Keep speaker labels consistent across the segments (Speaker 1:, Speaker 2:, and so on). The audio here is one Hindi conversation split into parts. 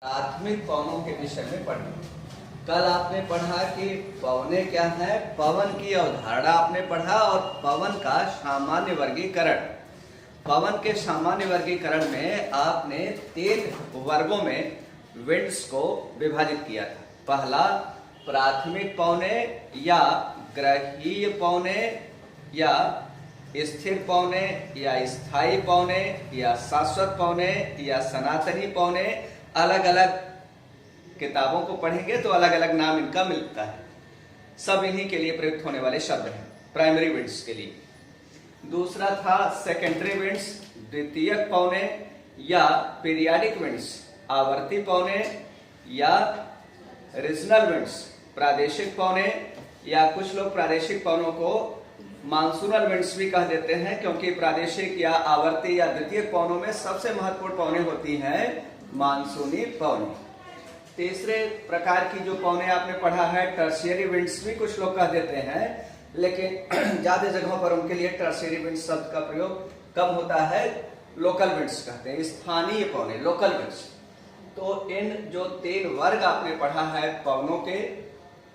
Speaker 1: प्राथमिक पवनों के विषय में पढ़ेंगे। कल आपने पढ़ा कि पवने क्या है, पवन की अवधारणा आपने पढ़ा और पवन का सामान्य वर्गीकरण। पवन के सामान्य वर्गीकरण में आपने 3 वर्गों में विंड्स को विभाजित किया था। पहला प्राथमिक पवने या ग्रहीय पवने या स्थिर पवने या स्थायी पवने या शाश्वत पवने या सनातनी पवने। अलग अलग किताबों को पढ़ेंगे तो अलग अलग नाम इनका मिलता है। सब इन्हीं के लिए प्रयुक्त होने वाले शब्द हैं प्राइमरी विंड्स के लिए। दूसरा था सेकेंडरी विंड्स, द्वितीयक पवने या पीरियाडिक विंड्स, आवर्ती पवने या रीजनल विंड्स, प्रादेशिक पवने, या कुछ लोग प्रादेशिक पवनों को मानसूनल विंड्स भी कह देते हैं, क्योंकि प्रादेशिक या आवर्ती या द्वितीयक पवनों में सबसे महत्वपूर्ण पवने होती हैं मानसूनी पवने। तीसरे प्रकार की जो पवने आपने पढ़ा है टर्शियरी विंड्स भी कुछ लोग कह देते हैं, लेकिन ज्यादा जगहों पर उनके लिए टर्शियरी विंड्स शब्द का प्रयोग कम होता है, लोकल विंड्स कहते हैं, स्थानीय पवने, लोकल विंड्स। तो इन जो 3 वर्ग आपने पढ़ा है पवनों के,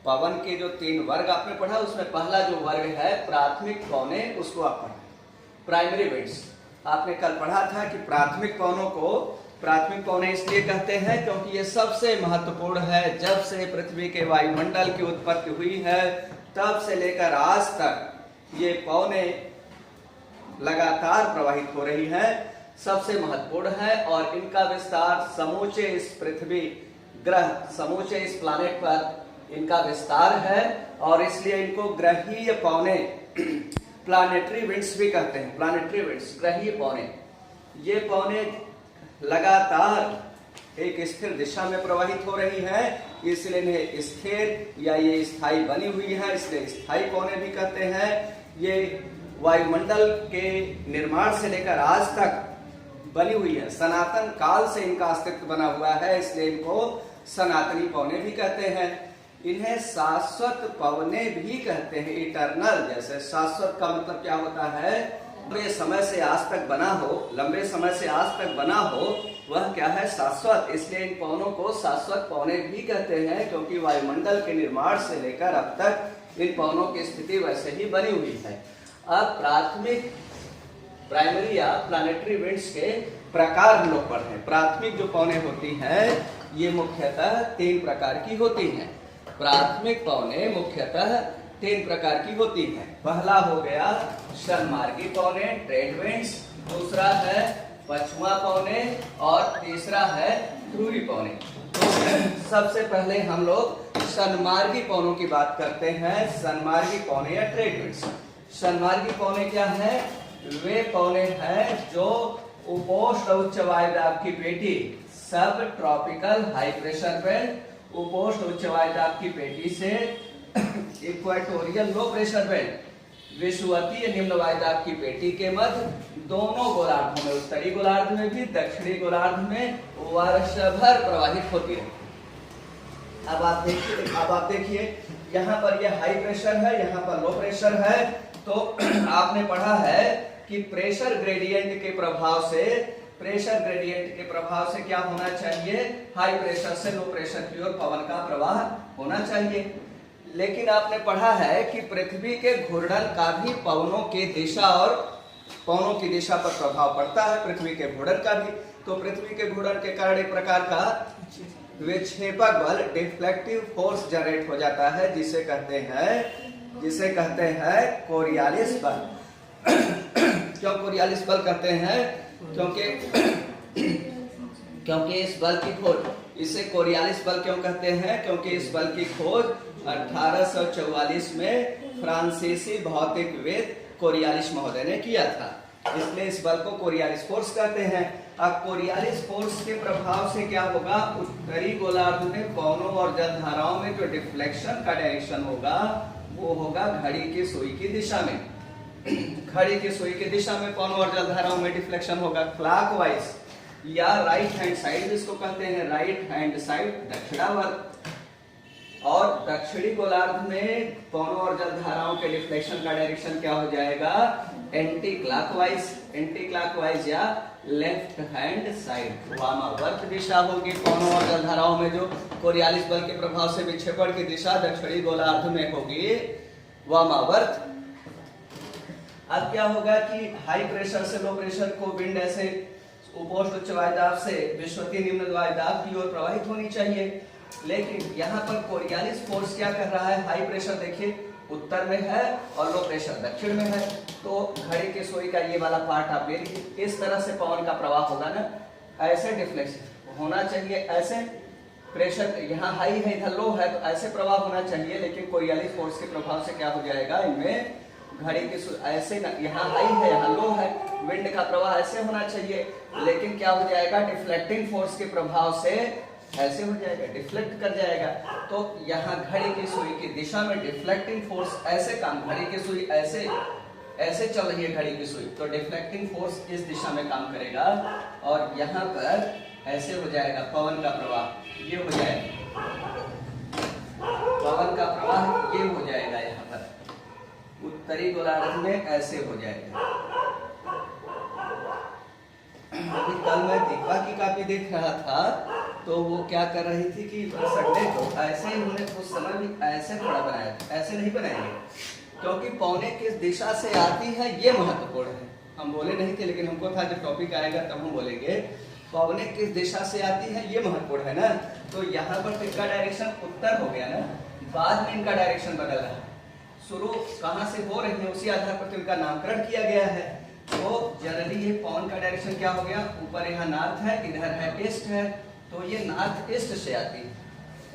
Speaker 1: पवन के जो 3 वर्ग आपने पढ़ा, उसमें पहला जो वर्ग है प्राथमिक पवने, उसको आप पढ़ा। प्राइमरी विंड्स आपने कल पढ़ा था कि प्राथमिक पवनों को प्राथमिक पवने इसलिए कहते हैं क्योंकि ये सबसे महत्वपूर्ण है। जब से पृथ्वी के वायुमंडल की उत्पत्ति हुई है तब से लेकर आज तक ये पवने लगातार प्रवाहित हो रही है, सबसे महत्वपूर्ण है और इनका विस्तार समूचे इस पृथ्वी ग्रह, समूचे इस प्लानेट पर इनका विस्तार है और इसलिए इनको ग्रहीय पवने, प्लानेटरी विंड्स भी कहते हैं। प्लानेटरी विंड्स, ग्रहीय पवने, ये पवने लगातार एक स्थिर दिशा में प्रवाहित हो रही है, इसलिए इन्हें स्थिर या ये स्थायी बनी हुई है, इसलिए स्थायी पवने भी कहते हैं। ये वायुमंडल के निर्माण से लेकर आज तक बनी हुई है, सनातन काल से इनका अस्तित्व बना हुआ है, इसलिए इनको सनातनी पवने भी कहते हैं। इन्हें शाश्वत पवने भी कहते हैं, इटर्नल। जैसे शाश्वत का मतलब क्या होता है, लंबे समय से आज तक बना हो, लंबे समय से आज तक बना हो, वह क्या है, शाश्वत। इसलिए इन पवनों को शाश्वत पवने भी कहते हैं, क्योंकि वायुमंडल के निर्माण से लेकर अब तक इन पवनों की स्थिति वैसे ही बनी हुई है। अब प्राथमिक, प्राइमरी या प्लानेटरी विंड्स के प्रकार हम लोग पढ़ रहे हैं। प्राथमिक जो पवने होती हैं ये मुख्यतः 3 प्रकार की होती हैं। प्राथमिक पवने मुख्यतः 3 प्रकार की होती हैं। पहला हो गया सन्मार्गी पवने, ट्रेड विंड्स, दूसरा है पछुआ पवने और तीसरा है ध्रुवी पवने। तो सबसे पहले हम लोग सन्मार्गी पवनों की बात करते हैं। सन्मार्गी पवने या ट्रेड विंड्स। सन्मार्गी पवने क्या है, वे पवने हैं जो उपोष्ण उच्च वायुदाब की पेटी, सब ट्रॉपिकल हाई प्रेशर विंड, उपोष्ण उच्च वायुदाब की पेटी से इक्वेटोरियल लो प्रेशर विंड, विषुवतीय निम्न वायुदाब की पेटी के मध्य दोनों गोलार्धों में, उत्तरी गोलार्ध में भी दक्षिणी गोलार्ध में वर्षभर प्रवाहित होती है। अब आप देखिए यहाँ पर यह हाई प्रेशर है, यहाँ पर लो प्रेशर है। तो आपने पढ़ा है कि प्रेशर ग्रेडियंट के प्रभाव से, प्रेशर ग्रेडियंट के प्रभाव से क्या होना चाहिए, हाई प्रेशर से लो प्रेशर की ओर पवन का प्रवाह होना चाहिए। लेकिन आपने पढ़ा है कि पृथ्वी के घूर्णन का भी पवनों की दिशा और पवनों की दिशा पर प्रभाव पड़ता है, पृथ्वी के घूर्णन का भी। तो पृथ्वी के घूर्णन के कारण एक प्रकार का विक्षेपक बल, डिफ्लेक्टिव फोर्स जनरेट हो जाता है, जिसे कहते हैं कोरियालिस बल। क्यों कोरियालिस बल कहते हैं, क्योंकि इस बल की खोज, इसे कोरियालिस बल क्यों कहते हैं, क्योंकि इस बल की खोज 1844 में फ्रांसीसी भौतिकविद कोरियालिस महोदय ने किया था, इसलिए इस बल को कोरियालिस फोर्स कहते हैं। अब कोरियालिस फोर्स के प्रभाव से क्या होगा, उत्तरी गोलार्ध में पवनों और जलधाराओं में जो डिफ्लेक्शन का डायरेक्शन होगा वो होगा घड़ी की सुई की दिशा में। घड़ी की सुई की दिशा में पवनों और जलधाराओं में डिफ्लेक्शन होगा क्लॉकवाइज या राइट हैंड साइड, जिसको कहते हैं राइट हैंड साइड, दक्षिणावर्त। और दक्षिणी गोलार्ध में पवनों और जलधाराओं के डिफ्लेक्शन का डायरेक्शन क्या हो जाएगा, एंटी क्लॉकवाइज या लेफ्ट हैंड साइड। वामावर्त दिशा होगी पवनों और जलधाराओं में, जो कोरियालिस बल के प्रभाव से विक्षेपण की दिशा दक्षिणी गोलार्ध में होगी वामावर्त। अब क्या होगा कि हाई प्रेशर से लो प्रेशर को विंड ऐसे उपोष्ण उच्च वायुदाब से विषुवतीय निम्न वायुदाब की ओर प्रवाहित होनी चाहिए, लेकिन यहाँ पर कोरियालिस फोर्स क्या कर रहा है, हाई प्रेशर देखिए उत्तर में है और लो प्रेशर दक्षिण में है, तो घड़ी के सुई का ये वाला पार्ट आप ले लीजिए। इस तरह से पवन का प्रवाह होगा ना, ऐसे डिफ्लेक्शन होना चाहिए, ऐसे प्रेशर यहाँ हाई है इधर लो है, तो ऐसे प्रवाह होना चाहिए, लेकिन कोरियालिस फोर्स के प्रभाव से क्या हो जाएगा, इनमें घड़ी की सुई ऐसे यहाँ हाई है यहाँ लो है, विंड का प्रवाह ऐसे होना चाहिए, लेकिन क्या हो जाएगा, डिफ्लेक्टिंग फोर्स के प्रभाव से ऐसे हो जाएगा, डिफ्लेक्ट कर जाएगा। तो यहाँ घड़ी की सुई की दिशा में डिफ्लेक्टिंग फोर्स ऐसे काम, घड़ी की सुई ऐसे ऐसे चल रही है घड़ी की सुई, तो डिफ्लेक्टिंग फोर्स इस दिशा में काम करेगा और यहाँ पर ऐसे हो जाएगा पवन का प्रवाह, ये हो जाएगा पवन का प्रवाह, ये हो जाएगा यहाँ पर उत्तरी गोलार्ध में ऐसे हो जाएगा। अभी कल मैं दीपा की कॉपी देख रहा था, तो वो क्या कर रही थी कि संडे को ऐसे ही उन्होंने उस समय भी ऐसे थोड़ा बनाया था, ऐसे नहीं बनाएंगे क्योंकि पौने किस दिशा से आती है ये महत्वपूर्ण है। हम बोले नहीं थे, लेकिन हमको था जब टॉपिक आएगा तब हम बोलेंगे पौने किस दिशा से आती है ये महत्वपूर्ण है ना। तो यहाँ पर इनका डायरेक्शन उत्तर हो गया ना, बाद में इनका डायरेक्शन बदल रहा है, शुरू कहाँ से हो रही है उसी आधार पर तो इनका नामकरण किया गया है। तो जनरली ये पवन का डायरेक्शन क्या हो गया, ऊपर यहाँ नॉर्थ है, इधर है ईस्ट है, तो ये नॉर्थ ईस्ट से आती है,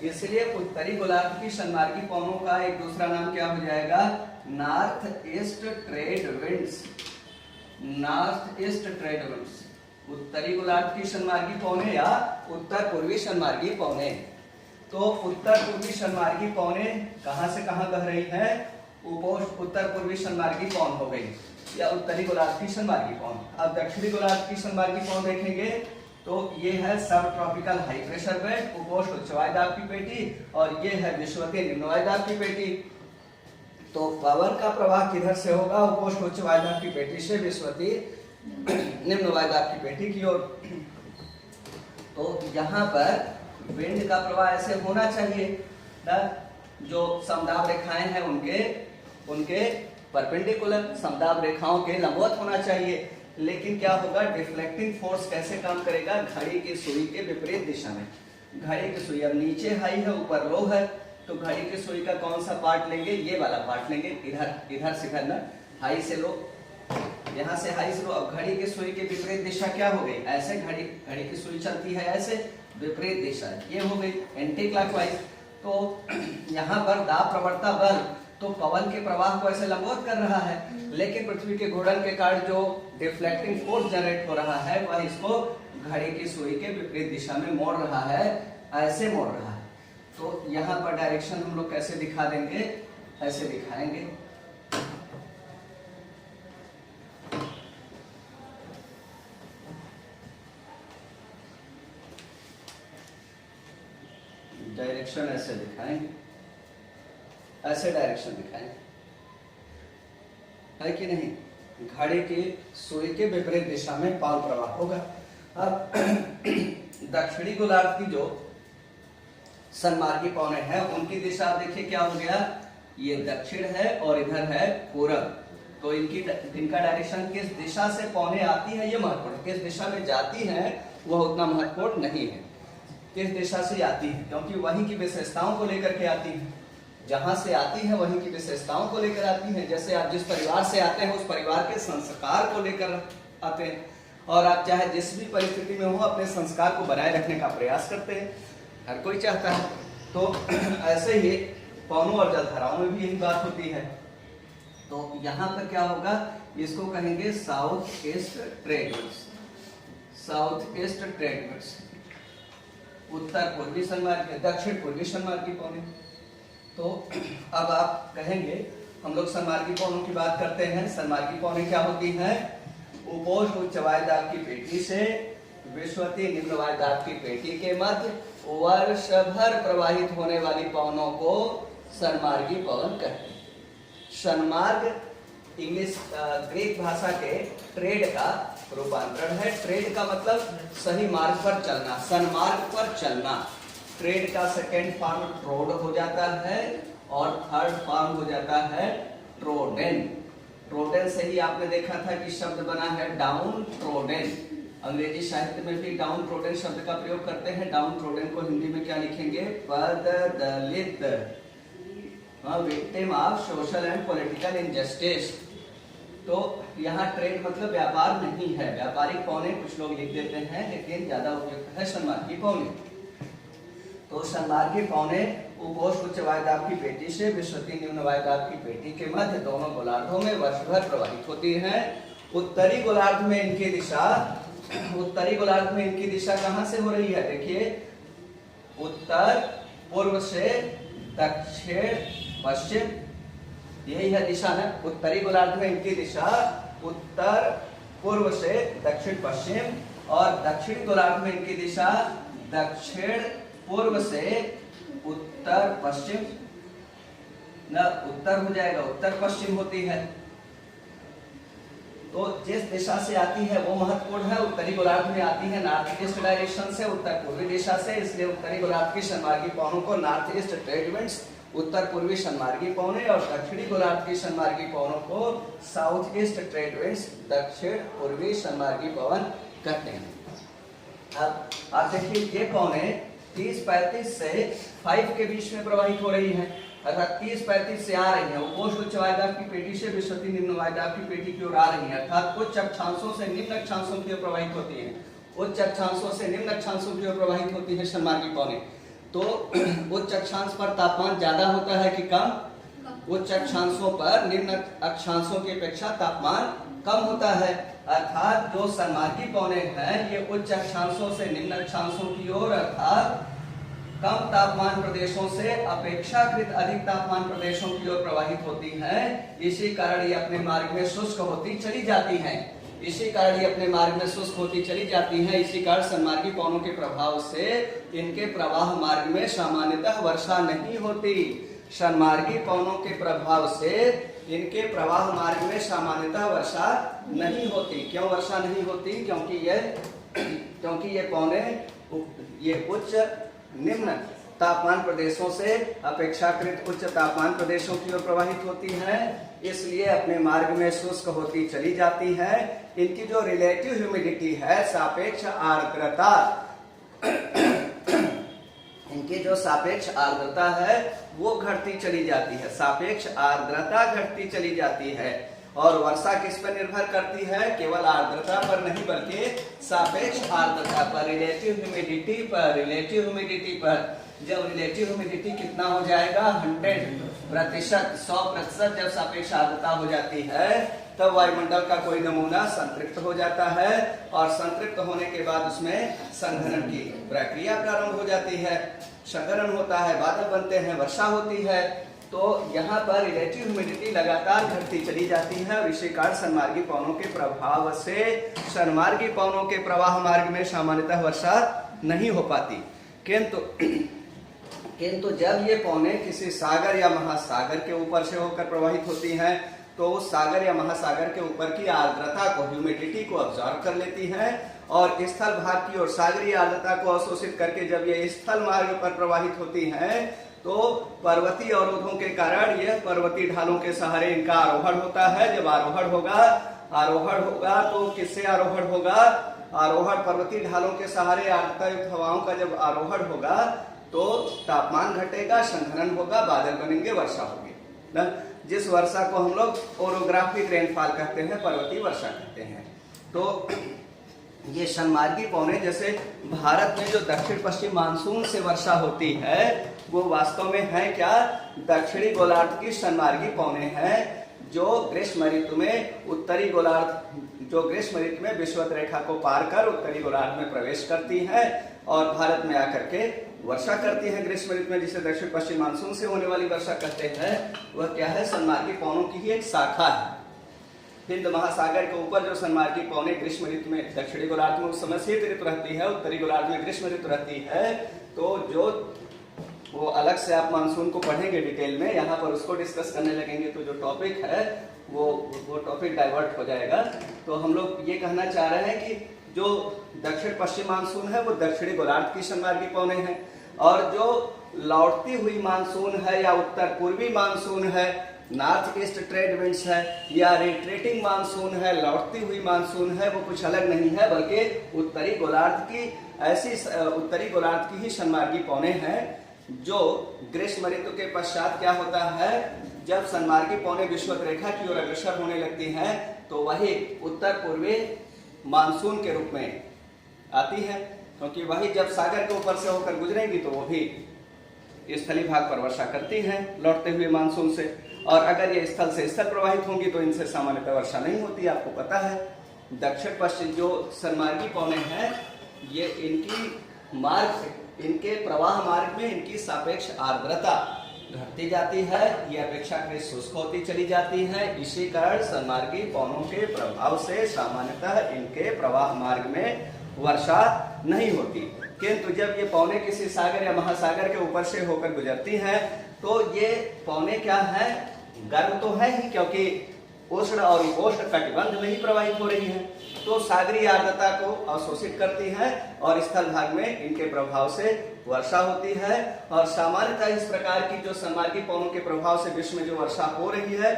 Speaker 1: इसलिए उत्तरी गोलार्ध की सन्मार्गी पवनों का एक दूसरा नाम क्या हो जाएगा, north east trade winds. North east trade winds उत्तरी गोलार्ध की सन्मार्गी पवनें या उत्तर पूर्वी सन्मार्गी पवनें। तो उत्तर पूर्वी सन्मार्गी पवनें कहां से कहां बह रही है, उपोष्ण उत्तर पूर्वी सन्मार्गी पवन हो गई या उत्तरी गोलार्ध की सन्मार्गी पवन। अब दक्षिणी गोलार्ध की सन्मार्गी पवन देखेंगे तो ये है सब ट्रॉपिकल हाई प्रेशर बेल्ट, उपोष्ण उच्च वायुदाब की पेटी, और ये है विषुवतीय निम्न वायुदाब की पेटी। तो पवन का प्रवाह किधर से होगा, उपोष्ण उच्च वायुदाब की पेटी से विषुवतीय निम्न वायुदाब की पेटी की ओर। तो यहाँ पर विंड का प्रवाह ऐसे होना चाहिए ना, जो समदाब रेखाएं हैं उनके परपेंडिकुलर, समदाब रेखाओं के लंबवत होना चाहिए। लेकिन क्या होगा, डिफ्लेक्टिंग फोर्स कैसे काम करेगा, घड़ी की सुई के विपरीत दिशा में। घड़ी की सुई अब नीचे हाई है ऊपर लो है, तो घड़ी की सुई का कौन सा पार्ट लेंगे, ये वाला पार्ट लेंगे, इधर से करना, हाई से लो, यहाँ से हाई से लो। अब घड़ी की सुई की विपरीत दिशा क्या हो गई, ऐसे घड़ी की सुई चलती है ऐसे, विपरीत दिशा ये हो गई एंटी क्लॉकवाइज। तो यहाँ पर दाब प्रवणता बल तो पवन के प्रवाह को ऐसे लंबवत कर रहा है, लेकिन पृथ्वी के घूर्णन के कारण जो डिफ्लेक्टिंग फोर्स जनरेट हो रहा है वह इसको घड़ी की सुई के विपरीत दिशा में मोड़ रहा है, ऐसे मोड़ रहा है। तो यहाँ पर डायरेक्शन हम लोग कैसे दिखा देंगे, ऐसे दिखाएंगे। डायरेक्शन ऐसे दिखाएंगे, ऐसे डायरेक्शन दिखाएंगे, है कि नहीं। घड़ी की सुई के विपरीत दिशा में पवन प्रवाह होगा। अब दक्षिणी गोलार्ध की जो सन्मार्गी पवनें हैं उनकी दिशा देखिए क्या हो गया, ये दक्षिण है और इधर है पूरब। तो इनका डायरेक्शन किस दिशा से पवनें आती है ये महत्वपूर्ण, किस दिशा में जाती है वह उतना महत्वपूर्ण नहीं है, किस दिशा से आती है, क्योंकि वहीं की विशेषताओं को लेकर के आती है। जहां से आती है वहीं की विशेषताओं को लेकर आती है। जैसे आप जिस परिवार से आते हैं उस परिवार के संस्कार को लेकर आते हैं, और आप चाहे जिस भी परिस्थिति में हो अपने संस्कार को बनाए रखने का प्रयास करते हैं, हर कोई चाहता है। तो ऐसे ही पवनों और जलधाराओं में भी यही बात होती है। तो यहाँ पर क्या होगा, इसको कहेंगे south east trade winds, south east trade winds, उत्तर पूर्वी सन्मार्गी, दक्षिण पूर्वी सन्मार्गी पवनें। तो अब आप कहेंगे हम लोग सन्मार्गी पवनों की बात करते हैं। सन्मार्गी पवनें क्या होती हैं, उपोष्ण उच्च वायुदाब की पेटी से विषुवतीय निम्न वायुदाब की पेटी के मध्य वर्ष भर प्रवाहित होने वाली पवनों को सन्मार्गी पवन कहते हैं। सन्मार्ग इंग्लिश ग्रीक भाषा के ट्रेड का रूपांतरण है। ट्रेड का मतलब सही मार्ग पर चलना, सन्मार्ग पर चलना। ट्रेड का सेकेंड फॉर्म ट्रोड हो जाता है और थर्ड फॉर्म हो जाता है ट्रोडेन। ट्रोडेन से ही आपने देखा था कि शब्द बना है डाउन ट्रोडेन। अंग्रेजी साहित्य में भी डाउन ट्रोडेन शब्द का प्रयोग करते हैं। डाउन ट्रोडेन को हिंदी में क्या लिखेंगे? पददलित, victim of social and political injustice. तो यहाँ ट्रेड मतलब व्यापार नहीं है, व्यापारिक पौने कुछ लोग लिख देते हैं, लेकिन ज्यादा उपयुक्त है सन्मार्गी पौने। तो सन्मार्गी पौने उपोष्ण उच्च वायुदाब की पेटी से विश्वती निम्न वायुदाब की पेटी के मध्य दोनों गोलार्धों में वर्ष भर प्रवाहित होती है। उत्तरी गोलार्ध में इनकी दिशा, उत्तरी गोलार्ध में इनकी दिशा कहां से हो रही है? देखिए, उत्तर पूर्व से दक्षिण पश्चिम, यही है दिशा है। उत्तरी गोलार्ध में इनकी दिशा उत्तर पूर्व से दक्षिण पश्चिम, और दक्षिणी गोलार्ध में इनकी दिशा दक्षिण पूर्व से उत्तर पश्चिम, न उत्तर हो जाएगा, उत्तर पश्चिम होती है। तो जिस दिशा से आती है वो महत्वपूर्ण है। उत्तरी गोलार्ध में आती है नॉर्थ ईस्ट डायरेक्शन से, उत्तर पूर्वी दिशा से, इसलिए उत्तरी गोलार्ध की सन्मार्गी पौनों को नॉर्थ ईस्ट ट्रेड विंड्स, उत्तर पूर्वी सन्मार्गी पौने, और दक्षिणी गोलार्ध की सन्मार्गी पवनों को साउथ ईस्ट ट्रेड विंड्स, दक्षिण पूर्वी सन्मार्गी पवन कहते हैं। अब आप देखिए, ये पौने 30-35 से 5 के बीच में प्रवाहित हो रही है, अर्थात 30-35 से आ रही है। उपोष्ण उच्च वायुदाब की पेटी से विश्वती निम्न वायुदाब की पेटी की ओर आ रही है, अर्थात उच्च अक्षांशों से निम्न अक्षांशों की ओर प्रवाहित होती है। उच्च अक्षांशों से निम्न अक्षांशों की ओर प्रवाहित होती है सन्मार्गी पौने। तो उच्च अक्षांश पर तापमान ज्यादा होता है कि कम? उच्च अक्षांशों पर निम्न अक्षांशों की अपेक्षा तापमान कम होता है, अर्थात जो सन्मार्गी पौने हैं ये उच्च अक्षांशों से निम्न अक्षांशों की ओर, अर्थात कम तापमान प्रदेशों से अपेक्षाकृत अधिक तापमान प्रदेशों की ओर प्रवाहित होती हैं। इसी कारण ये अपने मार्ग में शुष्क होती चली जाती हैं। इसी कारण ये अपने मार्ग में शुष्क होती चली जाती हैं। इसी कारण सन्मार्गी पवनों के प्रभाव से इनके प्रवाह मार्ग में सामान्यतः वर्षा नहीं होती। सन्मार्गी पवनों के प्रभाव से इनके प्रवाह मार्ग में सामान्यतः वर्षा नहीं होती। क्यों वर्षा नहीं होती? क्योंकि ये पवने ये उच्च निम्न तापमान प्रदेशों से अपेक्षाकृत उच्च तापमान प्रदेशों की ओर प्रवाहित होती हैं, इसलिए अपने मार्ग में शुष्क होती चली जाती हैं। इनकी जो रिलेटिव ह्यूमिडिटी है, सापेक्ष आर्द्रता, इनकी जो सापेक्ष आर्द्रता है वो घटती चली जाती है, सापेक्ष आर्द्रता घटती चली जाती है। और वर्षा किस पर निर्भर करती है? केवल आर्द्रता पर नहीं बल्कि सापेक्ष आर्द्रता पर, रिलेटिव ह्यूमिडिटी पर। रिलेटिव ह्यूमिडिटी पर जब रिलेटिव ह्यूमिडिटी कितना हो जाएगा? 100%, 100% जब सापेक्ष आर्द्रता हो जाती है तब वायुमंडल का कोई नमूना संतृप्त हो जाता है, और संतृप्त होने के बाद उसमें संघनन की प्रक्रिया प्रारंभ हो जाती है। संघनन होता है, बादल बनते हैं, वर्षा होती है। तो यहाँ पर रिलेटिव ह्यूमिडिटी लगातार घटती चली जाती है, और इसी कारण सन्मार्गी पवनों के प्रभाव से सन्मार्गी पवनों के प्रवाह मार्ग में सामान्यतः वर्षा नहीं हो पाती। किंतु जब ये पवने किसी सागर या महासागर के ऊपर से होकर प्रवाहित होती हैं, तो उस सागर या महासागर के ऊपर की आर्द्रता को, ह्यूमिडिटी को ऑब्जर्व कर लेती हैं, और स्थल भाग की ओर सागरीय आर्द्रता को अवशोषित करके जब ये स्थल मार्ग पर प्रवाहित होती हैं, तो पर्वतीय अवरोधों के कारण यह पर्वतीय ढालों के सहारे इनका आरोहण होता है। जब आरोहण होगा तो किससे आरोहण होगा? आरोहण पर्वतीय ढालों के सहारे आर्द्रता युक्त हवाओं का जब आरोहण होगा तो तापमान घटेगा, संघनन होगा, बादल बनेंगे, वर्षा होगी। जिस वर्षा को हम लोग ओरोग्राफिक रेनफॉल कहते हैं, पर्वतीय वर्षा कहते हैं। तो ये सन्मार्गी पवने, जैसे भारत में जो दक्षिण पश्चिम मानसून से वर्षा होती है वो वास्तव में है क्या? दक्षिणी गोलार्ध की सन्मार्गी पवने हैं, जो ग्रीष्म ऋतु में उत्तरी गोलार्ध, जो ग्रीष्म ऋतु में विषुवत रेखा को पार कर उत्तरी गोलार्ध में प्रवेश करती हैं और भारत में आकर के वर्षा करती है ग्रीष्म ऋतु में, जिसे दक्षिण पश्चिम मानसून से होने वाली वर्षा कहते हैं। वह क्या है? सन्मार्गी पवनों की ही एक शाखा है। हिंद महासागर के ऊपर जो सन्मार्गी पवने ग्रीष्म ऋतु में, दक्षिणी गोलार्ध में उस समय शीत ऋतु रहती है, उत्तरी गोलार्ध में ग्रीष्म ऋतु रहती है। तो जो वो अलग से आप मानसून को पढ़ेंगे डिटेल में, यहाँ पर उसको डिस्कस करने लगेंगे। तो जो टॉपिक है वो टॉपिक डाइवर्ट हो जाएगा। तो हम लोग ये कहना चाह रहे हैं कि जो दक्षिण पश्चिम मानसून है वो दक्षिणी गोलार्ध की संमार्गी पौने हैं, और जो लौटती हुई मानसून है या उत्तर पूर्वी मानसून है, नॉर्थ ईस्ट ट्रेड विंड्स है या रिट्रेटिंग मानसून है, लौटती हुई मानसून है, वो कुछ अलग नहीं है बल्कि उत्तरी गोलार्ध की उत्तरी गोलार्ध की ही संमार्गी पौने हैं। जो ग्रीष्म ऋतु के पश्चात क्या होता है, जब संमार्गी पौने विषुवत रेखा की ओर अग्रसर होने लगती हैं तो वही उत्तर पूर्वी मानसून के रूप में आती है, क्योंकि वही जब सागर के ऊपर से होकर गुजरेंगी तो वो भी स्थली भाग पर वर्षा करती हैं लौटते हुए मानसून से, और अगर ये स्थल से स्थल प्रवाहित होंगी तो इनसे सामान्यतः वर्षा नहीं होती। आपको पता है दक्षिण पश्चिम जो संमार्गी पौने हैं ये इनके प्रवाह मार्ग में इनकी सापेक्ष आर्द्रता घटती जाती है, ये अपेक्षाकृत शुष्क होती चली जाती है। इसी कारण संमार्गी पौनों के प्रभाव से सामान्यतः इनके प्रवाह मार्ग में वर्षा नहीं होती, किंतु जब ये पौने किसी सागर या महासागर के ऊपर से होकर गुजरती हैं तो ये पौने क्या है, गर्म तो है ही क्योंकि उष्ण और उपोष्ण कटिबंध में ही प्रवाहित हो रही हैं, तो सागरीय आर्द्रता को अवशोषित करती हैं और स्थल भाग में इनके प्रभाव से वर्षा होती है। और सामान्यतः इस प्रकार की जो संमार्गी पौनों के प्रभाव से विश्व में जो वर्षा हो रही है,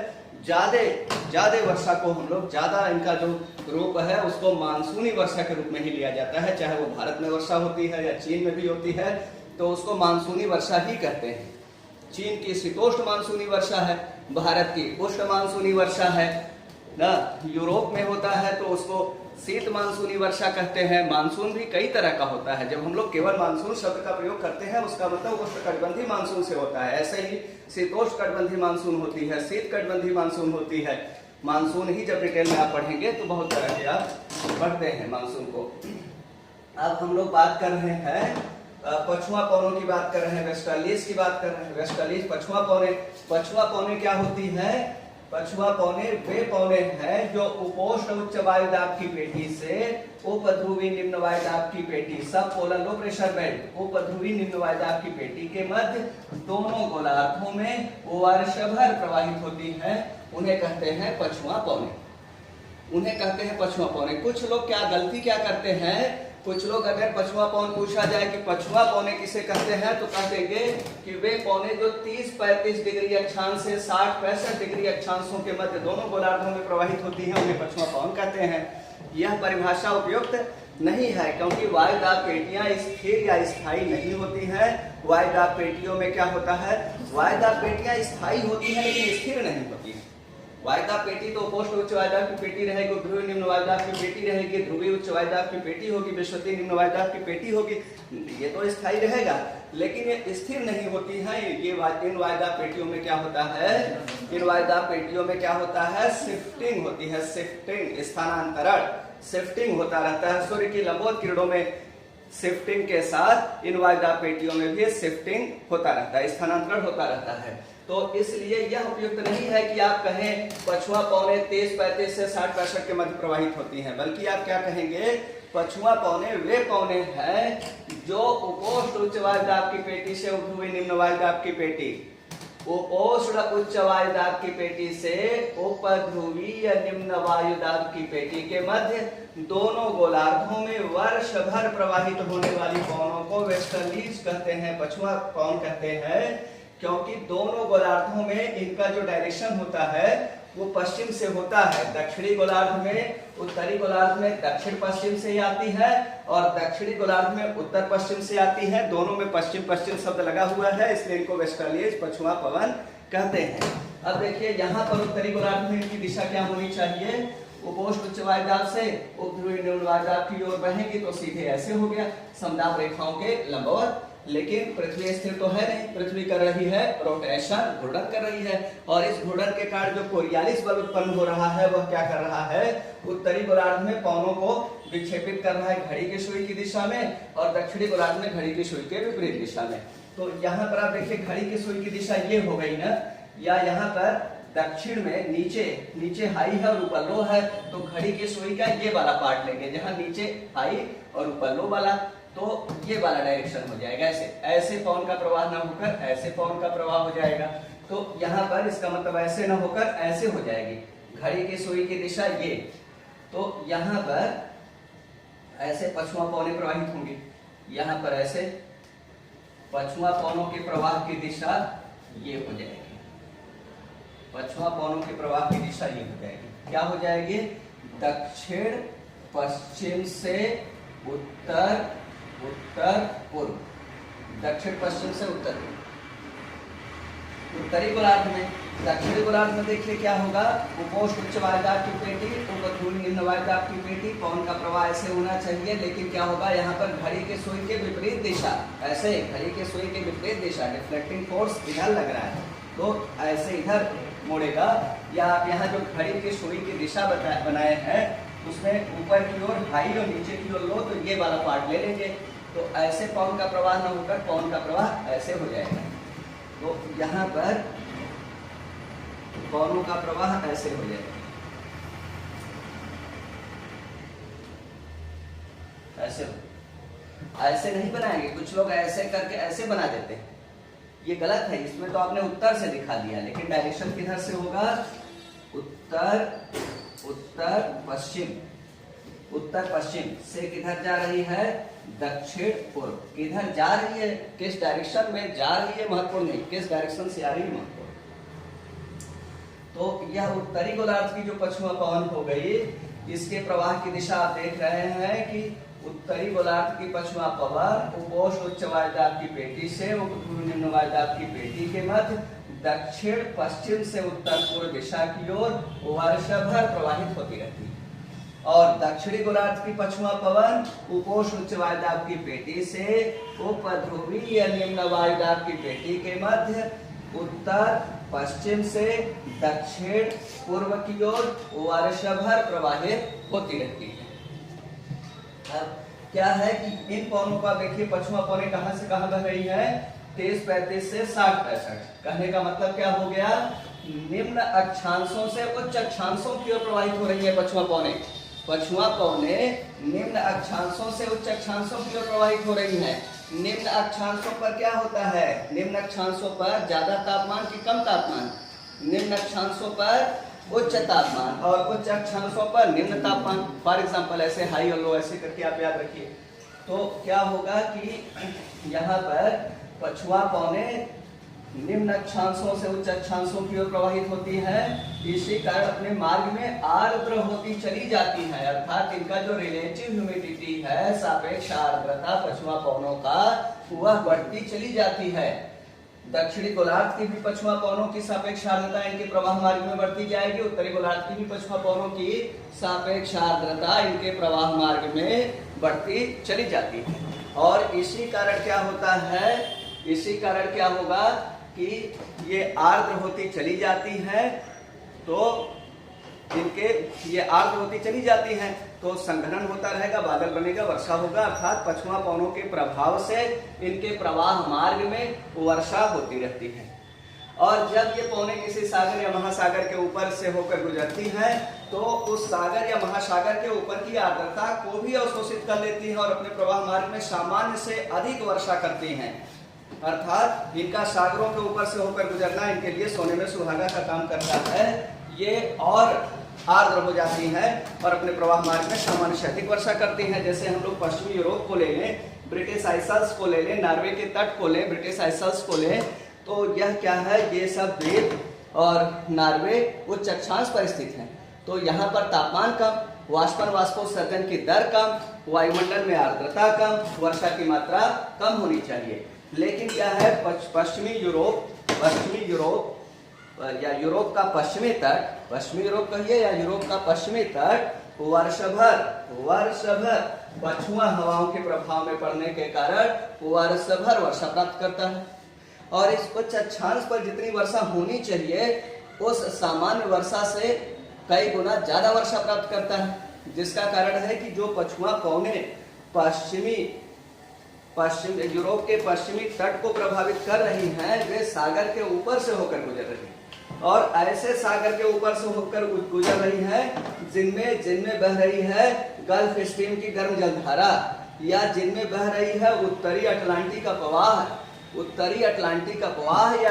Speaker 1: ज्यादा वर्षा को हम लोग ज्यादा इनका जो रूप है उसको मानसूनी वर्षा के रूप में ही लिया जाता है, चाहे वो भारत में वर्षा होती है या चीन में भी होती है तो उसको मानसूनी वर्षा ही कहते हैं। चीन की शीतोष्ण मानसूनी वर्षा है, भारत की उष्ण मानसूनी वर्षा है ना, यूरोप में होता है तो उसको शीत मानसूनी वर्षा कहते हैं। मानसून भी कई तरह का होता है, जब हम लोग केवल मानसून शब्द का प्रयोग करते हैं उसका मतलब उष्णकटिबंधीय मानसून से होता है, ऐसे ही शीतोष्ण कटिबंधीय मानसून होती है, शीत कटिबंधीय मानसून होती है। मानसून ही जब डिटेल में आप पढ़ेंगे तो बहुत तरह के आप पढ़ते हैं मानसून को। अब हम लोग बात कर रहे हैं पछुआ पौनों की बात कर रहे हैं, वेस्टर्लीज की बात कर रहे हैं। वेस्टर्लीज पछुआ पौने क्या होती है, पछुआ पौने वे पौने हैं जो उपोष्ण उच्च वायुदाब की पेटी से उपध्रुवी निम्न वायुदाब की पेटी, सब पोलर लो प्रेशर बेल्ट, उपध्रुवी निम्न वायुदाब की पेटी के मध्य दोनों गोलार्धों में वर्षभर प्रवाहित होती हैं, उन्हें कहते हैं पछुआ पौने, उन्हें कहते हैं पछुआ पौने। कुछ लोग गलती क्या करते हैं, कुछ लोग अगर पछुआ पौन पूछा जाए कि पछुआ पौने किसे कहते हैं तो कह देंगे कि वे पौने जो 30-35 डिग्री अक्षांश से 60-65 डिग्री अक्षांशों के मध्य दोनों गोलार्धों में प्रवाहित होती हैं, उन्हें पछुआ पौन कहते हैं। यह परिभाषा उपयुक्त नहीं है क्योंकि वायुदाब पेटियां स्थिर या स्थायी नहीं होती हैं। वायुदाब पेटियों में क्या होता है, वायुदाब पेटियां स्थायी होती हैं लेकिन स्थिर नहीं होती है। वायुदाब पेटी तो उपोष्ण उच्च वायुदाब की पेटी रहेगी, ध्रुवीय निम्न वायुदाब की पेटी रहेगी, ध्रुवीय उच्च वायुदाब की पेटी होगी, विषुवतीय निम्न वायुदाब की पेटी होगी, ये तो स्थायी रहेगा लेकिन ये स्थिर नहीं होती है। ये इन वायुदाब पेटियों में क्या होता है, इन वायुदाब पेटियों में क्या होता है, शिफ्टिंग होती है, शिफ्टिंग स्थानांतरण, शिफ्टिंग होता रहता है। सूर्य की लंबवत किरणों में शिफ्टिंग के साथ इन वायुदाब पेटियों में भी शिफ्टिंग होता रहता है, स्थानांतरण होता रहता है। तो इसलिए यह उपयुक्त नहीं है कि आप कहें पछुआ पौने 30-35 से 60-65 के मध्य प्रवाहित होती हैं, बल्कि आप क्या कहेंगे, पछुआ पौने वे पौने हैं जो उपोष्ण उच्च वायुदाब की पेटी से उपध्रुवी निम्न वायुदाब की पेटी, उपोष्ण उच्च वायुदाब की पेटी से उपध्रुवीय निम्न वायुदाब की पेटी के मध्य दोनों गोलार्धों में वर्षभर प्रवाहित होने वाली पौनों को वेस्टर्लीज कहते हैं, पछुआ पौन कहते हैं, क्योंकि दोनों गोलार्धों में इनका जो डायरेक्शन होता है वो पश्चिम से होता है। दक्षिणी गोलार्ध में, उत्तरी गोलार्ध में दक्षिण पश्चिम से आती है और दक्षिणी गोलार्ध में उत्तर पश्चिम से आती है, दोनों में पश्चिम पश्चिम शब्द लगा हुआ है, इसलिए इनको वेस्टर्लीज पछुआ पवन कहते हैं। अब देखिए यहाँ पर उत्तरी गोलार्ध में इनकी दिशा क्या होनी चाहिए, उपोष्ण उच्च वायुदाब से उपध्रुवी निम्न वायुदाब की ओर बहेंगी तो सीधे ऐसे हो गया समदाब रेखाओं के लंबवत, लेकिन पृथ्वी स्थिर तो है नहीं, पृथ्वी कर रही है रोटेशन, घूर्णन कर रही है, और इस घूर्णन के कारण जो कोरियालिस बल उत्पन्न हो रहा है वह क्या कर रहा है, उत्तरी गोलार्ध में पौनों को विक्षेपित कर रहा है घड़ी की सुई की दिशा में और दक्षिणी गोलार्ध में घड़ी की सुई के विपरीत दिशा में। तो यहाँ पर आप देखिए घड़ी की सुई की दिशा ये हो गई ना, या यहाँ पर दक्षिण में नीचे हाई है और ऊपर लो है, तो घड़ी की सुई का ये वाला पार्ट लेंगे जहाँ नीचे हाई और ऊपर लो वाला, तो ये वाला डायरेक्शन हो जाएगा, ऐसे पवन का प्रवाह न होकर ऐसे पवन का प्रवाह हो जाएगा। तो यहाँ पर इसका मतलब ऐसे न होकर ऐसे हो जाएगी, घड़ी की सुई की दिशा ये, तो यहाँ पर ऐसे पछुआ पौने प्रवाहित होंगे, यहाँ पर ऐसे पछुआ पौनों के प्रवाह की दिशा ये हो जाएगी, पछुआ पौनों के प्रवाह की दिशा ये हो जाएगी। क्या हो जाएगी? दक्षिण पश्चिम से उत्तर, उत्तर पूर्व, दक्षिण पश्चिम से उत्तर पूर्व। उत्तरी गोलार्ध में, दक्षिणी गोलार्ध में देखिए क्या होगा, उपोष्ण उच्च वायुदाब की पेटी, उपध्रुवी निम्न वायुदाब की पेटी, पवन का प्रवाह ऐसे होना चाहिए, लेकिन क्या होगा यहाँ पर घड़ी के सुई के विपरीत दिशा, ऐसे घड़ी के सुई के विपरीत दिशा, डिफ्लेक्टिंग फोर्स इधर लग रहा है तो ऐसे इधर मुड़ेगा, या आप यहाँ जो घड़ी के सुई की दिशा बनाए हैं उसमें ऊपर की ओर हाई और नीचे की ओर लो, तो ये वाला पार्ट ले लेंगे, तो ऐसे पवन का प्रवाह न होकर पवन का प्रवाह ऐसे हो जाएगा। तो यहाँ पर पवनों का प्रवाह ऐसे हो जाएगा, ऐसे ऐसे नहीं बनाएंगे, कुछ लोग ऐसे करके ऐसे बना देते हैं, ये गलत है। इसमें तो आपने उत्तर से दिखा दिया, लेकिन डायरेक्शन किधर से होगा? उत्तर, उत्तर पश्चिम, उत्तर पश्चिम से किधर जा रही है? दक्षिण पूर्व। किधर जा रही है, किस डायरेक्शन में जा रही है महत्वपूर्ण नहीं, किस डायरेक्शन से आ रही है महत्वपूर्ण। तो यह उत्तरी गोलार्ध की जो पश्चिम पवन हो गई, इसके प्रवाह की दिशा आप देख रहे हैं कि उत्तरी गोलार्ध की पश्चिम पवन उपोष्ण उच्च वायुदाब की पेटी से उपध्रुवी निम्न वायुदाब की पेटी के मध्य दक्षिण पश्चिम से उत्तर पूर्व दिशा की ओर वर्ष भर प्रवाहित होती रहती है, और दक्षिणी गोलार्ध की पश्चिम पवन उपोष्ण उच्च वायुदाब की पेटी से उपध्रुवी या निम्न वायुदाब की पेटी के मध्य उत्तर पश्चिम से दक्षिण पूर्व की ओर वर्ष भर प्रवाहित होती रहती है। अब क्या है कि इन पवनों का देखिए पश्चिम पवनें कहां से कहां बह रही है? 30-35 से 60-65। कहने का मतलब क्या हो गया? निम्न अक्षांशों से उच्च अक्षांशों की ओर प्रवाहित हो रही है पश्चिम पवनें। पश्चिम पवनें निम्न अक्षांशों से उच्च अक्षांशों की ओर प्रवाहित हो रही हैं। निम्न अक्षांशों पर क्या होता है? निम्न अक्षांशों पर ज्यादा तापमान की कम तापमान, निम्न अक्षांशों पर उच्च तापमान और उच्च अक्षांशों पर निम्न तापमान। फॉर एग्जांपल ऐसे हाई और लो ऐसे करके आप याद रखिए। तो क्या होगा कि यहाँ पर पछुआ पवनें निम्न अक्षांशों से उच्च अक्षांशों की ओर प्रवाहित होती है, इसी कारण अपने मार्ग में आर्द्र होती चली जाती है, अर्थात इनका जो रिलेटिव ह्यूमिडिटी है, सापेक्ष आर्द्रता पछुआ पवनों का, वह बढ़ती चली जाती है। दक्षिणी गोलार्ध की भी पछुआ पवनों की सापेक्ष आर्द्रता इनके प्रवाह मार्ग में बढ़ती जाएगी, उत्तरी गोलार्ध की भी पछुआ पवनों की सापेक्ष आर्द्रता इनके प्रवाह मार्ग में बढ़ती चली जाती है। और इसी कारण क्या होता है, इसी कारण क्या होगा कि ये आर्द्र होती चली जाती है, तो इनके ये आर्द्र होती चली जाती हैं तो संघनन होता रहेगा, बादल बनेगा, वर्षा होगा, अर्थात पछुआ पवनों के प्रभाव से इनके प्रवाह मार्ग में वर्षा होती रहती है। और जब ये पवनें किसी सागर या महासागर के ऊपर से होकर गुजरती हैं तो उस सागर या महासागर के ऊपर की आर्द्रता को भी अवशोषित कर लेती हैं और अपने प्रवाह मार्ग में सामान्य से अधिक वर्षा करती हैं, अर्थात इनका सागरों के ऊपर से होकर गुजरना इनके लिए सोने में सुहागा का काम करता है। ये और आर्द्र हो जाती हैं और अपने प्रवाह मार्ग में सामान्य से अधिक वर्षा करती हैं। जैसे हम लोग पश्चिमी यूरोप को ले लें, ब्रिटिश आइसल्स को ले लें, नॉर्वे के तट को लें, ब्रिटिश आइसल्स को लें, तो यह क्या है, ये सब द्वीप और नॉर्वे उच्च अक्षांश पर स्थित है। तो यहाँ पर तापमान कम, वाष्पन वाष्पोत्सर्जन की दर कम, वायुमंडल में आर्द्रता कम, वर्षा की मात्रा कम होनी चाहिए। लेकिन क्या है, पश्चिमी यूरोप या यूरोप का पश्चिमी तट, पश्चिमी यूरोप कहिए या यूरोप का पश्चिमी तट वर्ष भर पछुआ हवाओं के प्रभाव में पड़ने के कारण वर्ष भर वर्षा प्राप्त करता है, और इस उच्च अक्षांश पर जितनी वर्षा होनी चाहिए उस सामान्य वर्षा से कई गुना ज्यादा वर्षा प्राप्त करता है, जिसका कारण है कि जो पछुआ पवनें पश्चिम यूरोप के पश्चिमी तट को प्रभावित कर रही हैं, वे सागर के ऊपर से होकर गुजर रही हैं, और ऐसे सागर के ऊपर से होकर गुजर रही हैं जिनमें बह रही है गल्फ स्ट्रीम की गर्म जलधारा, या जिनमें बह रही है उत्तरी अटलांटिक का प्रवाह, उत्तरी अटलांटिक अपवाह या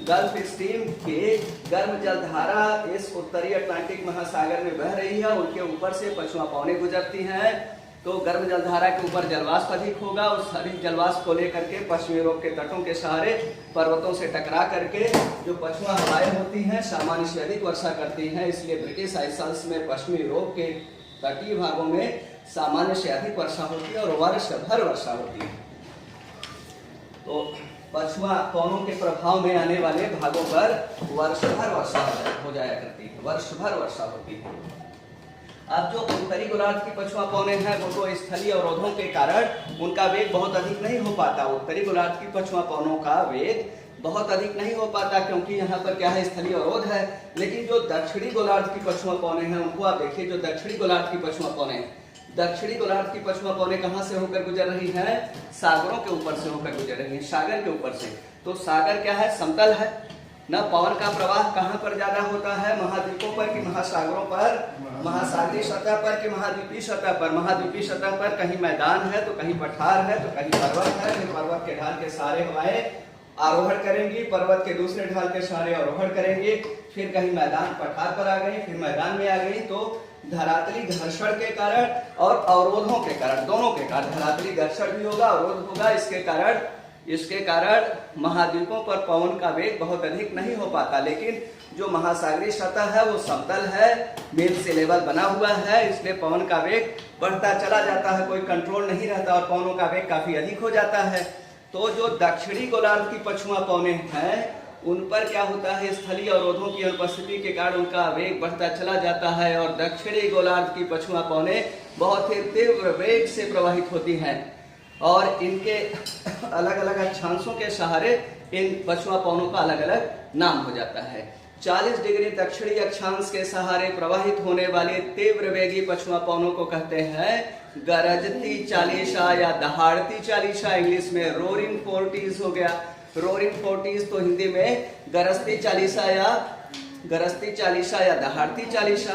Speaker 1: गल्फ स्ट्रीम के गर्म जलधारा इस उत्तरी अटलांटिक महासागर में बह रही है, उनके ऊपर से पछुआ पौने गुजरती हैं। तो गर्म जलधारा के ऊपर जलवाष्प अधिक होगा, उस अधिक जलवाष्प को लेकर के पश्चिमी यूरोप के तटों के सहारे पर्वतों से टकरा करके जो पछुआ हवाएं होती हैं सामान्य से अधिक वर्षा करती हैं। इसलिए ब्रिटिश आइसल्स में पश्चिमी यूरोप के तटीय भागों में सामान्य से अधिक वर्षा होती है और वर्ष भर वर्षा होती है। तो पछुआ पवनों के प्रभाव में आने वाले भागों पर वर्ष भर वर्षा हो जाया करती है, वर्ष भर वर्षा होती है। अब जो उत्तरी गोलार्ध की पछुआ पवने हैं वो तो स्थलीय अवरोधों के कारण उनका वेग बहुत अधिक नहीं हो पाता। उत्तरी गोलार्ध की पछुआ पवनों का वेग बहुत अधिक नहीं हो पाता क्योंकि यहाँ पर क्या है, स्थलीय अवरोध है। लेकिन जो दक्षिणी गोलार्ध की पछुआ पवने हैं उनको आप देखिए, जो दक्षिणी गोलार्ध की पछुआ पवने, दक्षिणी गोलार्ध की पछुआ पवने कहाँ से होकर गुजर रही हैं? सागरों के ऊपर से होकर गुजर रही हैं, सागर के ऊपर से। तो सागर क्या है, समतल है न। पवन का प्रवाह कहाँ पर ज्यादा होता है, महाद्वीपों पर कि महासागरों पर, महासागरीय सतह पर कि महाद्वीपीय सतह पर। महाद्वीपीय सतह पर कहीं मैदान है तो कहीं पठार है तो कहीं पर्वत है। फिर पर्वत के ढाल के सहारे हवाएं आरोहण करेंगी, पर्वत के दूसरे ढाल के सहारे आरोहण करेंगे। फिर कहीं मैदान पठार पर आ गई, फिर मैदान में आ गई। तो धरातली घर्षण के कारण और अवरोधों के कारण, दोनों के कारण, धरातली घर्षण भी होगा, अवरोध होगा, इसके कारण महाद्वीपों पर पवन का वेग बहुत अधिक नहीं हो पाता। लेकिन जो महासागरीय सतह है वो समतल है, मेल से लेवल बना हुआ है, इसलिए पवन का वेग बढ़ता चला जाता है, कोई कंट्रोल नहीं रहता और पवनों का वेग काफी अधिक हो जाता है। तो जो दक्षिणी गोलार्ध की पछुआ पवने हैं उन पर क्या होता है, स्थलीय अवरोधों की अनुपस्थिति के कारण उनका वेग बढ़ता चला जाता है और दक्षिणी गोलार्ध की पछुआ पवने बहुत ही तीव्र वेग से प्रवाहित होती हैं और इनके अलग अलग अक्षांशों के सहारे इन पछुआ पवनों का अलग अलग नाम हो जाता है। 40 डिग्री दक्षिणी अक्षांश के सहारे प्रवाहित होने वाले तीव्र वेगी पछुआ पवनों को कहते हैं गरजती चालीसा या दहाड़ती चालीसा। इंग्लिश में रोरिंग फोर्टीज हो गया। रोरिंग फोर्टीज तो हिंदी में गरजती चालीसा या दहाड़ती चालीसा।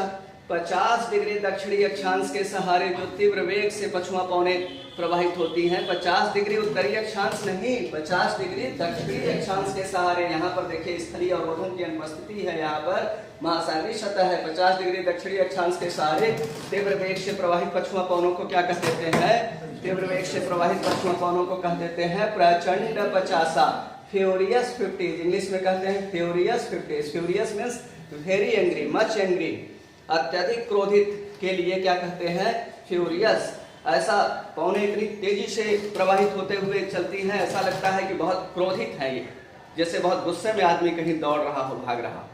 Speaker 1: 50 डिग्री दक्षिणी अक्षांश के सहारे जो तीव्र वेग से पछुआ पवने प्रवाहित होती हैं, 50 डिग्री उत्तरी अक्षांश नहीं, 50 डिग्री दक्षिणी अक्षांश के सहारे। यहाँ पर देखिए स्थलीय अवरोधों की अनुपस्थिति है, यहाँ पर महासागरीय सतह है। 50 डिग्री दक्षिणी अक्षांश के सहारे तीव्र वेग से प्रवाहित पछुआ पवनों को क्या कह देते हैं? तीव्र वेग से प्रवाहित पछुआ पवनों को कह देते हैं प्रचंड 50, फ्यूरियस 50। इंग्लिश में कहते हैं furious 50। Furious means very angry, much angry. अत्यधिक क्रोधित के लिए क्या कहते हैं? फ्यूरियस। ऐसा पवने इतनी तेजी से प्रवाहित होते हुए चलती हैं, ऐसा लगता है कि बहुत क्रोधित है ये, जैसे बहुत गुस्से में आदमी कहीं दौड़ रहा हो, भाग रहा।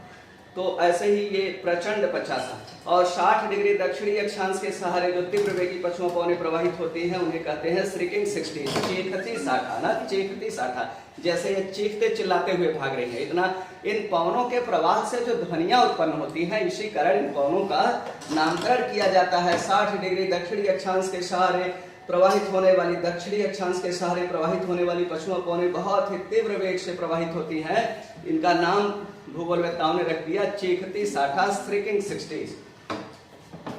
Speaker 1: तो ऐसे ही ये प्रचंड 50 और 60 डिग्री दक्षिणी अक्षांश के सहारे जो तीव्र वेगी पछुआ पवने प्रवाहित होती हैं उन्हें कहते हैं श्रिकिंग 60, चीखती साठा ना, चीखती साठा, जैसे ये चीखते चिल्लाते हुए भाग रही है। इतना इन पवनों के प्रवाह से जो ध्वनियां उत्पन्न होती हैं, इसी कारण इन पवनों का नामकरण किया जाता है। 60 डिग्री दक्षिणी अक्षांश के सहारे प्रवाहित होने वाली, दक्षिणी अक्षांश के सहारे प्रवाहित होने वाली पछुआ पवने बहुत ही तीव्र वेग से प्रवाहित होती हैं। इनका नाम भूगोलवेत्ताओं ने रख दिया चीखती साठा, श्रिकिंग 60।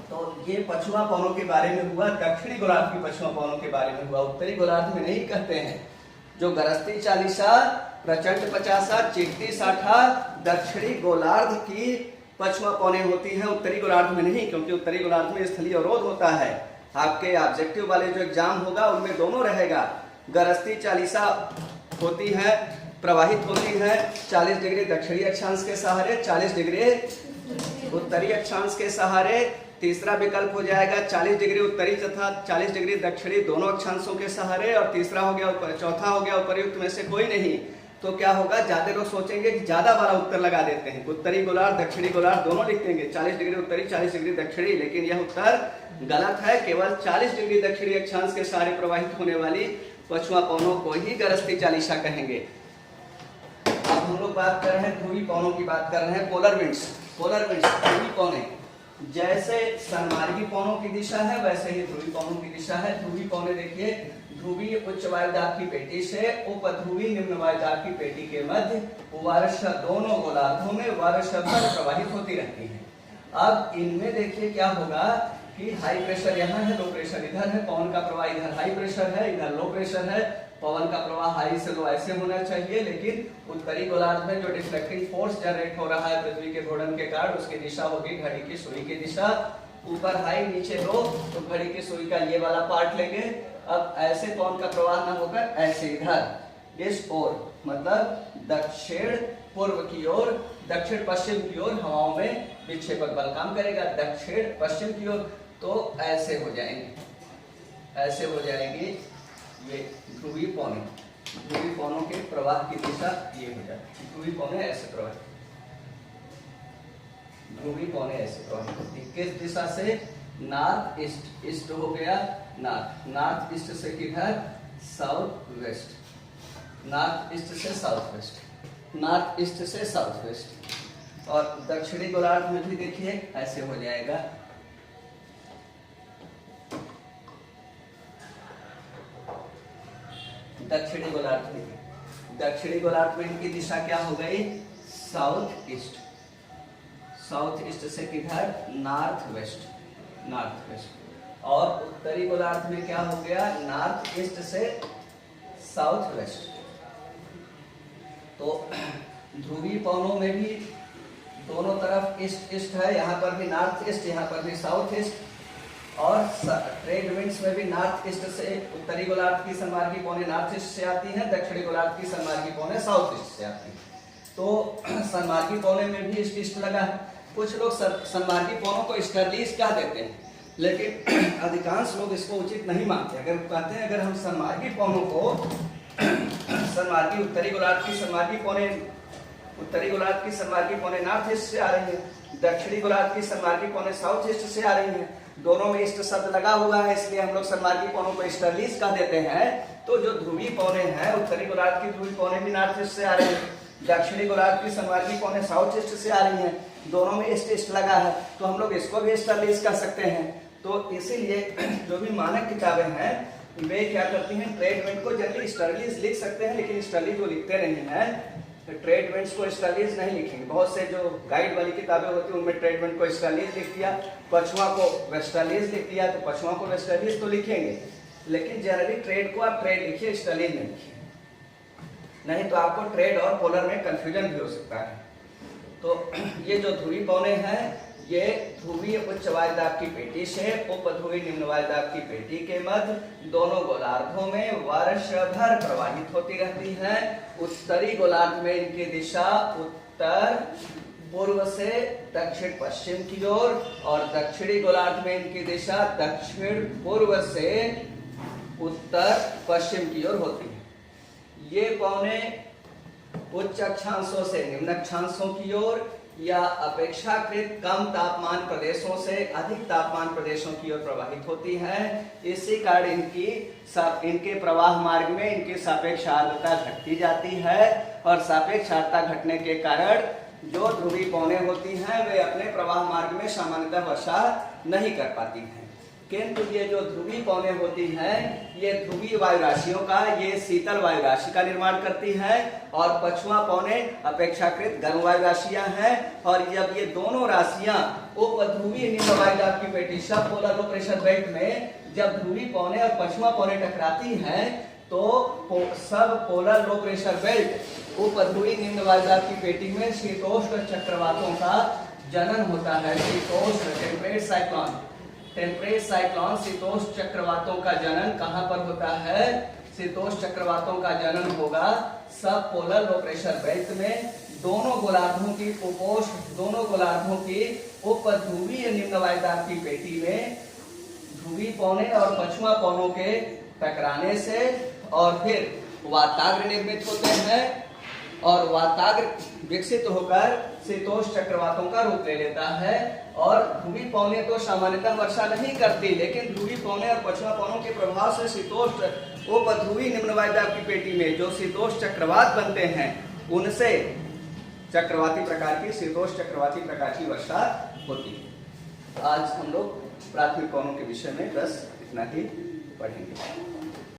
Speaker 1: तो ये पछुआ पवनों के बारे में हुआ, दक्षिणी गोलार्ध की पछुआ पवनों के बारे में हुआ। उत्तरी गोलार्ध में नहीं कहते हैं। जो गरजती चालीसा, प्रचंड 50, चीखती साठा दक्षिणी गोलार्ध की पछुआ पवने होती हैं, उत्तरी गोलार्ध में नहीं, क्योंकि उत्तरी गोलार्ध में स्थलीय अवरोध होता है। आपके ऑब्जेक्टिव वाले जो एग्जाम होगा उनमें दोनों रहेगा। गरजती चालीसा होती है, प्रवाहित होती है 40 डिग्री दक्षिणी अक्षांश के सहारे, 40 डिग्री उत्तरी अक्षांश के सहारे। तीसरा विकल्प हो जाएगा 40 डिग्री उत्तरी तथा 40 डिग्री दक्षिणी दोनों अक्षांशों के सहारे, और तीसरा हो गया, चौथा हो गया उपर्युक्त में से कोई नहीं। तो क्या होगा, ज्यादा लोग सोचेंगे कि ज्यादा वाला उत्तर लगा देते हैं, उत्तरी गोलार्ध दक्षिणी गोलार्ध दोनों लिख देंगे, 40 डिग्री उत्तरी 40 डिग्री दक्षिणी, लेकिन यह उत्तर गलत है। केवल 40 डिग्री दक्षिणी अक्षांश के सहारे प्रवाहित होने वाली पछुआ पवनों को ही गरजती चालीसा कहेंगे। अब हम लोग बात कर रहे हैं ध्रुवी पवनों की बात कर रहे हैं, पोलर विंड्स। पोलर विंड्स ध्रुवी पवने, जैसे सन्मार्गी पवनों की दिशा है वैसे ही ध्रुवी पवनों की दिशा है। ध्रुवी पवने देखिए, ध्रुवीय उच्च वायुदाब की पेटी से उपध्रुवी निम्न वायुदाब की पेटी के मध्य वर्ष दोनों गोलार्धों में वर्ष भर प्रवाहित होती रहती है। अब इनमें देखिए क्या होगा कि हाई प्रेशर यहाँ है, लो प्रेशर इधर है, पवन का प्रवाह इधर हाई प्रेशर है, इधर लो प्रेशर है। पवन का प्रवाह हाई से लो ऐसे होना चाहिए, लेकिन उत्तरी गोलार्ध में जो डिफ्लेक्टिंग फोर्स जनरेट हो रहा है पृथ्वी के घूर्णन के कारण, उसकी दिशा होगी घड़ी की सुई की दिशा, ऊपर हाई नीचे लो, तो घड़ी की सुई का ये वाला पार्ट लेंगे। अब ऐसे पवन का प्रवाह ना होकर ऐसे इधर इस ओर, मतलब दक्षिण पूर्व की ओर, दक्षिण पश्चिम की ओर हवाओं में विक्षेपक बल काम करेगा, दक्षिण पश्चिम की ओर, तो ऐसे हो जाएंगे, ऐसे हो जाएंगी ये ध्रुवीय पौने, ध्रुवीय पौनों के प्रवाह की दिशा ये हो जाती है, ध्रुवीय पौने ऐसे प्रवाहित, ध्रुवीय पौने ऐसे प्रवाहित होती है। किस दिशा से? नॉर्थ ईस्ट, ईस्ट हो गया नॉर्थ, नॉर्थ ईस्ट से किधर? साउथ वेस्ट, नॉर्थ ईस्ट से साउथ वेस्ट, नॉर्थ ईस्ट से साउथ वेस्ट। और दक्षिणी गोलार्ध में भी देखिए ऐसे हो जाएगा, दक्षिणी गोलार्ध में, दक्षिणी गोलार्ध में इनकी दिशा क्या हो गई? साउथ ईस्ट, साउथ ईस्ट से किधर? North west, north west. और उत्तरी गोलार्ध में क्या हो गया? नॉर्थ ईस्ट से साउथ वेस्ट। तो ध्रुवीय पवनों में भी दोनों तरफ ईस्ट ईस्ट है, यहाँ पर भी नॉर्थ ईस्ट, यहाँ पर भी साउथ ईस्ट। और ट्रेड विंड्स में भी नॉर्थ ईस्ट से, उत्तरी गोलार्ध की सन्मार्गी पौने नॉर्थ ईस्ट से आती हैं, दक्षिणी गोलार्ध की सन्मार्गी पौने साउथ ईस्ट से आती हैं। तो सन्मार्गी पौने में भी ईस्ट ईस्ट लगा है। कुछ लोग सन्मार्गी पौनों को ईस्टर्लीज कह देते हैं, लेकिन अधिकांश लोग इसको उचित नहीं मानते। अगर कहते हैं अगर हम सन्मार्गी पौनों को, सन्मार्गी उत्तरी गोलार्ध की सन्मार्गी पौने, उत्तरी गोलार्ध की सन्मार्गी पौने नॉर्थ ईस्ट से आ रही है, दक्षिणी गोलार्ध की सन्मार्गी पौने साउथ ईस्ट से आ रही है, दोनों में ईस्ट शब्द लगा हुआ है, इसलिए हम लोग सन्मार्गी पौनों को ईस्टर्लीज कह देते हैं। तो जो ध्रुवीय पौने हैं, उत्तरी गोलार्ध की ध्रुवीय पौने भी नॉर्थ ईस्ट से आ रही है, दक्षिणी गोलार्ध की सन्मार्गी पौने साउथ ईस्ट से आ रही हैं, दोनों में ईस्ट ईस्ट लगा है, तो हम लोग इसको भी ईस्टर्लीज कह सकते हैं। तो इसीलिए जो भी मानक किताबें हैं वे क्या करती हैं, ट्रेड विंड को जनरली ईस्टर्लीज लिख सकते हैं, लेकिन ईस्टर्लीज वो लिखते नहीं हैं, ट्रेड विंड्स को ईस्टर्लीज नहीं लिखेंगे। बहुत से जो गाइड वाली किताबें होती हैं उनमें ट्रेड विंड को ईस्टर्लीज लिख दिया, पछुआ को वेस्टर्लीज लिख दिया, तो पछुआ को वेस्टर्लीज तो लिखेंगे, लेकिन जनरली ट्रेड को आप ट्रेड लिखिए, ईस्टर्लीज नहीं लिखिए, नहीं तो आपको ट्रेड और पोलर में कंफ्यूजन भी हो सकता है। तो ये जो ध्रुवीय पौने हैं, ये ध्रुवीय उच्च वायुदाब की पेटी से उपध्रुवीय निम्न वायुदाब की पेटी के मध्य दोनों गोलार्धों में वर्ष भर प्रवाहित होती रहती हैं। उत्तरी गोलार्ध में इनकी दिशा उत्तर पूर्व से दक्षिण पश्चिम की ओर, और दक्षिणी गोलार्ध में इनकी दिशा दक्षिण पूर्व से उत्तर पश्चिम की ओर होती है। ये पौने उच्च अक्षांशों से निम्न अक्षांशों की ओर या अपेक्षाकृत कम तापमान प्रदेशों से अधिक तापमान प्रदेशों की ओर प्रवाहित होती हैं। इसी कारण इनके प्रवाह मार्ग में इनकी सापेक्ष आर्द्रता घटती जाती है, और सापेक्ष आर्द्रता घटने के कारण जो ध्रुवीय पौने होती हैं वे अपने प्रवाह मार्ग में सामान्यतः वर्षा नहीं कर पाती हैं। किंतु ये जो ध्रुवीय पौने होती हैं, ये ध्रुवीय वायु राशियों का, ये शीतल वायु राशि का निर्माण करती हैं, और पछुआ पौने अपेक्षाकृत गर्म वायु राशियां हैं। और जब ये दोनों राशियां उपध्रुवीय निम्न वायुदाब की पेटी सब पोलर लो प्रेशर बेल्ट में जब ध्रुवीय पौने और पछुआ पौने टकराती हैं, तो सब पोलर लो प्रेशर बेल्ट उपध्रुवीय निम्न वायुदाब की पेटी में शीतोष्ण चक्रवातों का जनन होता है। शीतोष्ण टेम्परेट साइक्लोन, टेम्परेट साइक्लोन शीतोष्ण चक्रवातों का जनन कहां पर होता है? शीतोष्ण चक्रवातों का जनन होगा सब पोलर लो प्रेशर बेल्ट में, दोनों गोलार्धों की उपोष्ण, दोनों गोलार्धों की उपध्रुवीय निम्न वायुदाब की पेटी में ध्रुवीय पौने और पछुआ पौनों के टकराने से, और फिर वाताग्र निर्मित होते हैं, और वाताग्र विकसित होकर शीतोष्ण चक्रवातों का रूप ले लेता है। और ध्रुवीय पौने तो सामान्यतः वर्षा नहीं करती, लेकिन ध्रुवीय पौने और पछुआ पौनों के प्रभाव से शीतोष्ण उपध्रुवीय निम्न वायुदाब की पेटी में जो शीतोष्ण चक्रवात बनते हैं, उनसे चक्रवाती प्रकार की, शीतोष्ण चक्रवाती प्रकार की वर्षा होती है। आज हम लोग प्राथमिक पौनों के विषय में बस इतना ही पढ़ेंगे।